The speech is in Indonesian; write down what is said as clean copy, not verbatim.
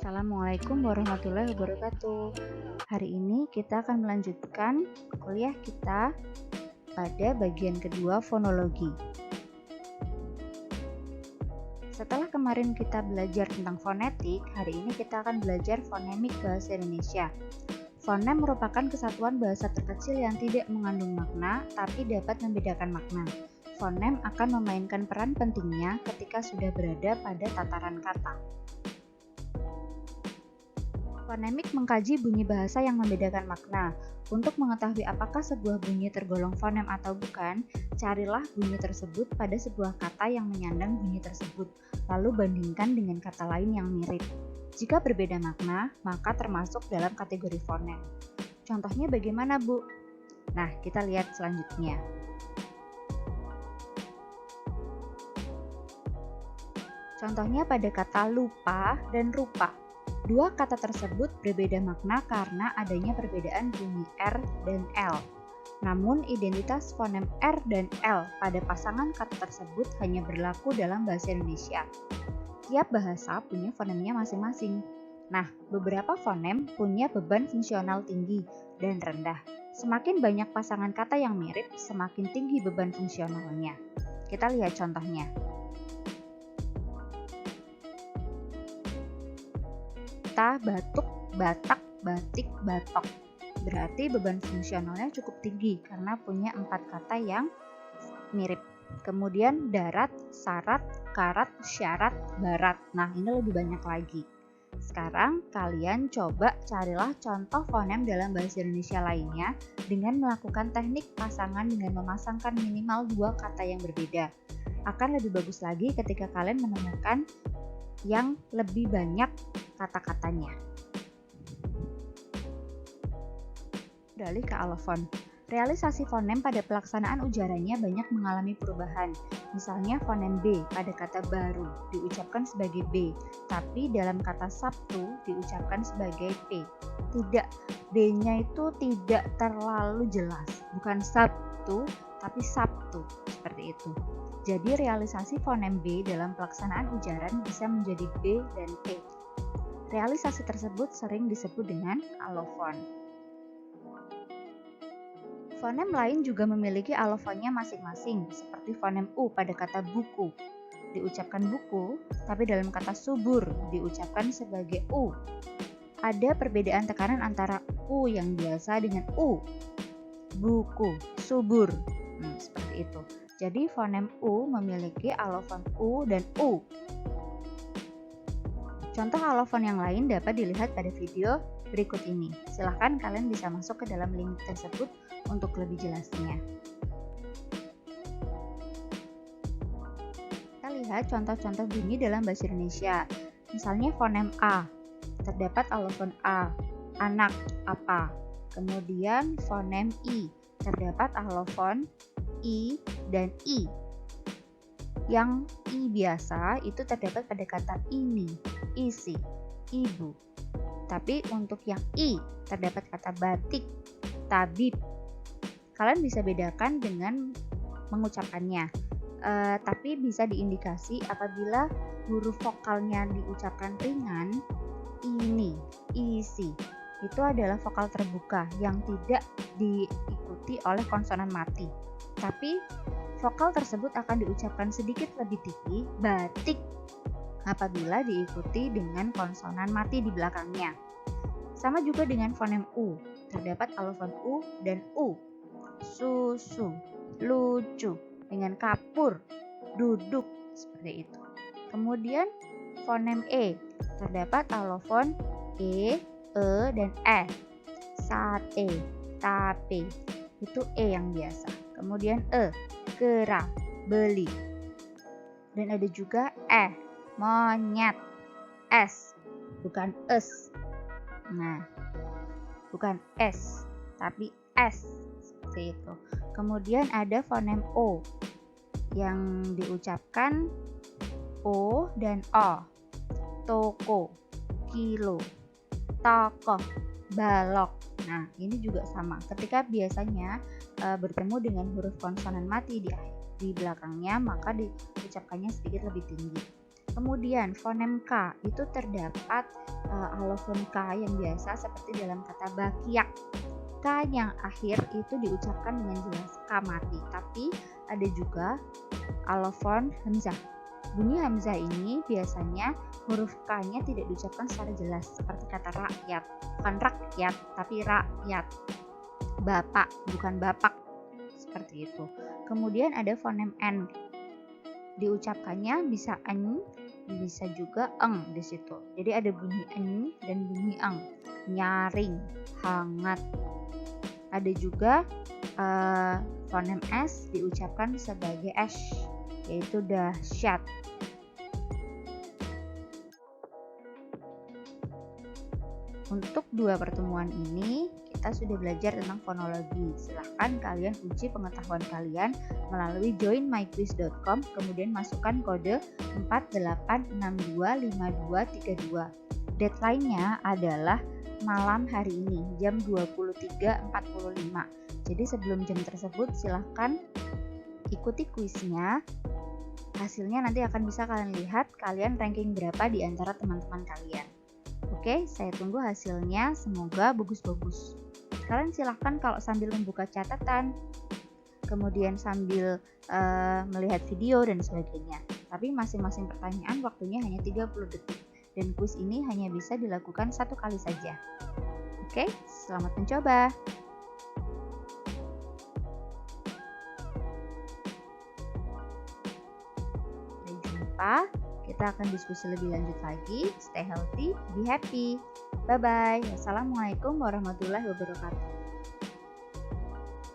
Assalamualaikum warahmatullahi wabarakatuh. Hari ini kita akan melanjutkan kuliah kita pada bagian kedua fonologi. Setelah kemarin kita belajar tentang fonetik, hari ini kita akan belajar fonemik bahasa Indonesia. Fonem merupakan kesatuan bahasa terkecil yang tidak mengandung makna, tapi dapat membedakan makna. Fonem akan memainkan peran pentingnya ketika sudah berada pada tataran kata. Fonemik mengkaji bunyi bahasa yang membedakan makna. Untuk mengetahui apakah sebuah bunyi tergolong fonem atau bukan, carilah bunyi tersebut pada sebuah kata yang menyandang bunyi tersebut, lalu bandingkan dengan kata lain yang mirip. Jika berbeda makna, maka termasuk dalam kategori fonem. Contohnya bagaimana, Bu? Nah, kita lihat selanjutnya. Contohnya pada kata lupa dan rupa. Dua kata tersebut berbeda makna karena adanya perbedaan bunyi R dan L. Namun, identitas fonem R dan L pada pasangan kata tersebut hanya berlaku dalam bahasa Indonesia. Tiap bahasa punya fonemnya masing-masing. Nah, beberapa fonem punya beban fungsional tinggi dan rendah. Semakin banyak pasangan kata yang mirip, semakin tinggi beban fungsionalnya. Kita lihat contohnya. Batuk, batak, batik, batok. Berarti beban fungsionalnya cukup tinggi karena punya 4 kata yang mirip. Kemudian darat, syarat, karat, syarat, barat. Nah, ini lebih banyak lagi. Sekarang kalian coba carilah contoh fonem dalam bahasa Indonesia lainnya dengan melakukan teknik pasangan dengan memasangkan minimal 2 kata yang berbeda. Akan lebih bagus lagi ketika kalian menemukan yang lebih banyak kata-katanya. Beralih ke alofon. Realisasi fonem pada pelaksanaan ujarannya banyak mengalami perubahan. Misalnya fonem B pada kata baru diucapkan sebagai B, tapi dalam kata Sabtu diucapkan sebagai P. Tidak, B-nya itu tidak terlalu jelas. Bukan Sabtu, tapi Sabtu, seperti itu. Jadi realisasi fonem B dalam pelaksanaan ujaran bisa menjadi B dan P. Realisasi tersebut sering disebut dengan alofon. Fonem lain juga memiliki alofonnya masing-masing, seperti fonem U pada kata buku. Diucapkan buku, tapi dalam kata subur diucapkan sebagai U. Ada perbedaan tekanan antara U yang biasa dengan U. Buku, subur. Seperti itu. Jadi fonem U memiliki alofon U dan U. Contoh alofon yang lain dapat dilihat pada video berikut ini. Silahkan kalian bisa masuk ke dalam link tersebut untuk lebih jelasnya. Kita lihat contoh-contoh bunyi dalam bahasa Indonesia. Misalnya fonem A, terdapat alofon A, anak, apa. Kemudian fonem I, terdapat alofon I dan I. Yang I biasa itu terdapat pada kata ini, isi, ibu. Tapi untuk yang I terdapat kata batik, tabib. Kalian bisa bedakan dengan mengucapkannya. Tapi bisa diindikasi apabila huruf vokalnya diucapkan ringan, ini, isi. Itu adalah vokal terbuka yang tidak diikuti oleh konsonan mati. Tapi vokal tersebut akan diucapkan sedikit lebih tinggi, batik, apabila diikuti dengan konsonan mati di belakangnya. Sama juga dengan fonem U, terdapat alofon U dan U. Susu, lucu, dengan kapur, duduk, seperti itu. Kemudian fonem E, terdapat alofon E, dan E. Sate, tape, itu E yang biasa. Kemudian kera, beli. Dan ada juga monyet, S, bukan es. Nah, bukan S, tapi S, seperti itu. Kemudian ada fonem O yang diucapkan O dan O. Toko, kilo, tokoh, balok. Nah, ini juga sama. Ketika biasanya bertemu dengan huruf konsonan mati di belakangnya, maka diucapkannya sedikit lebih tinggi. Kemudian fonem K itu terdapat alofon K yang biasa seperti dalam kata bakiak. K yang akhir itu diucapkan dengan jelas K mati, tapi ada juga alofon hamzah. Bunyi hamzah ini biasanya huruf K-nya tidak diucapkan secara jelas, seperti kata rakyat, bukan rakyat tapi rakyat. Bapak bukan bapak, seperti itu. Kemudian ada fonem N, diucapkannya bisa en, bisa juga eng di situ. Jadi ada bunyi en dan bunyi eng. Nyaring, hangat. Ada juga fonem S diucapkan sebagai S, yaitu dahsyat. Untuk dua pertemuan ini kita sudah belajar tentang fonologi. Silahkan kalian uji pengetahuan kalian melalui joinmyquiz.com, kemudian masukkan kode 48625232. Deadline-nya adalah malam hari ini jam 23.45. Jadi sebelum jam tersebut silahkan ikuti kuisnya. Hasilnya nanti akan bisa kalian lihat kalian ranking berapa di antara teman-teman kalian. Oke, saya tunggu hasilnya, semoga bagus-bagus. Kalian silahkan kalau sambil membuka catatan, kemudian sambil melihat video dan sebagainya. Tapi masing-masing pertanyaan waktunya hanya 30 detik. Dan kuis ini hanya bisa dilakukan satu kali saja. Oke, selamat mencoba. Sampai jumpa. Kita akan diskusi lebih lanjut lagi. Stay healthy, be happy. Bye-bye. Wassalamualaikum warahmatullahi wabarakatuh.